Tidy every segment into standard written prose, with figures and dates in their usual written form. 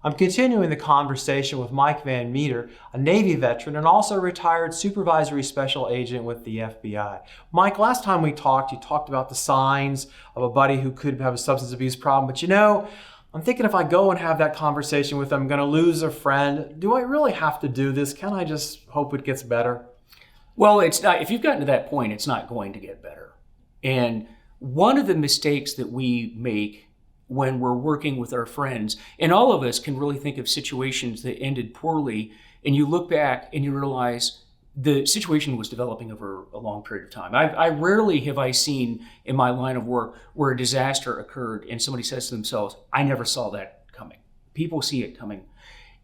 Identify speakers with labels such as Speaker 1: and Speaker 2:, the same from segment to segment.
Speaker 1: I'm continuing the conversation with Mike VanMeter, a Navy veteran and also a retired supervisory special agent with the FBI. Mike, last time we talked, you talked about the signs of a buddy who could have a substance abuse problem, but I'm thinking if I go and have that conversation with them, I'm going to lose a friend. Do I really have to do this? Can I just hope it gets better?
Speaker 2: Well, it's not. If you've gotten to that point, it's not going to get better. And one of the mistakes that we make when we're working with our friends, and all of us can really think of situations that ended poorly, and you look back and you realize the situation was developing over a long period of time. I rarely have I seen in my line of work where a disaster occurred and somebody says to themselves, I never saw that coming. People see it coming.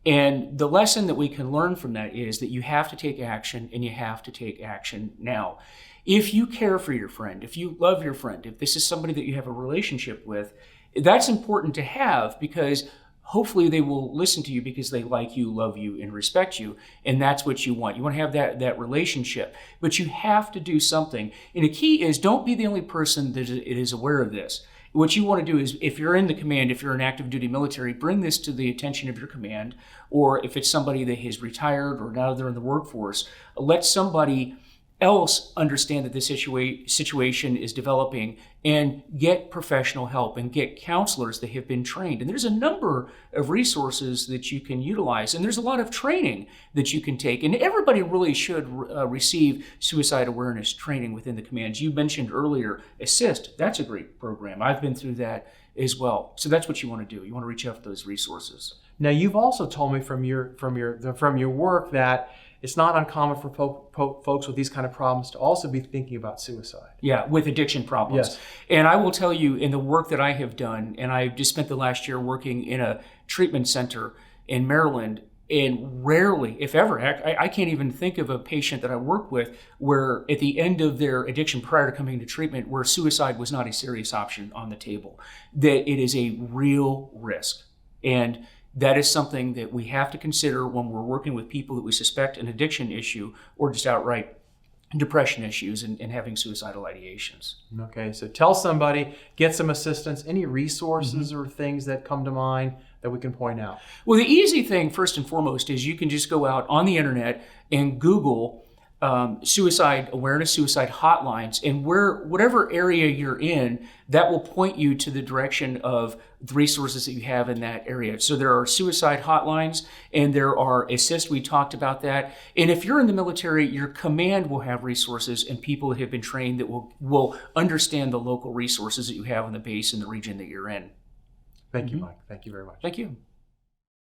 Speaker 2: And the lesson that we can learn from that is that you have to take action, and you have to take action now. If you care for your friend, if you love your friend, if this is somebody that you have a relationship with, that's important to have, because hopefully they will listen to you because they like you, love you, and respect you. And that's what you want. You want to have that relationship. But you have to do something. And the key is, don't be the only person that is aware of this. What you want to do is, if you're in the command, if you're an active duty military, bring this to the attention of your command. Or if it's somebody that has retired or now they're in the workforce, let somebody else understand that this situation is developing, and get professional help and get counselors that have been trained. And there's a number of resources that you can utilize, and there's a lot of training that you can take. And everybody really should receive suicide awareness training within the commands. You mentioned earlier ASSIST. That's a great program. I've been through that as well. So that's what you want to do. You want to reach out to those resources.
Speaker 1: Now, you've also told me from your work that it's not uncommon for folks with these kind of problems to also be thinking about suicide.
Speaker 2: Yeah, with addiction problems.
Speaker 1: Yes.
Speaker 2: And I will tell you, in the work that I have done, and I just spent the last year working in a treatment center in Maryland, and rarely, if ever, I can't even think of a patient that I worked with where at the end of their addiction prior to coming to treatment, where suicide was not a serious option on the table, that it is a real risk. And that is something that we have to consider when we're working with people that we suspect an addiction issue or just outright depression issues and having suicidal ideations.
Speaker 1: Okay, so tell somebody, get some assistance. Any resources or things that come to mind that we can point out?
Speaker 2: Well, the easy thing, first and foremost, is you can just go out on the internet and Google suicide awareness, suicide hotlines, and whatever area you're in, that will point you to the direction of the resources that you have in that area. So there are suicide hotlines, and there are ASSIST. We talked about that. And if you're in the military, your command will have resources and people that have been trained that will understand the local resources that you have on the base and the region that you're in.
Speaker 1: Thank you, Mike. Thank you very much.
Speaker 2: Thank you.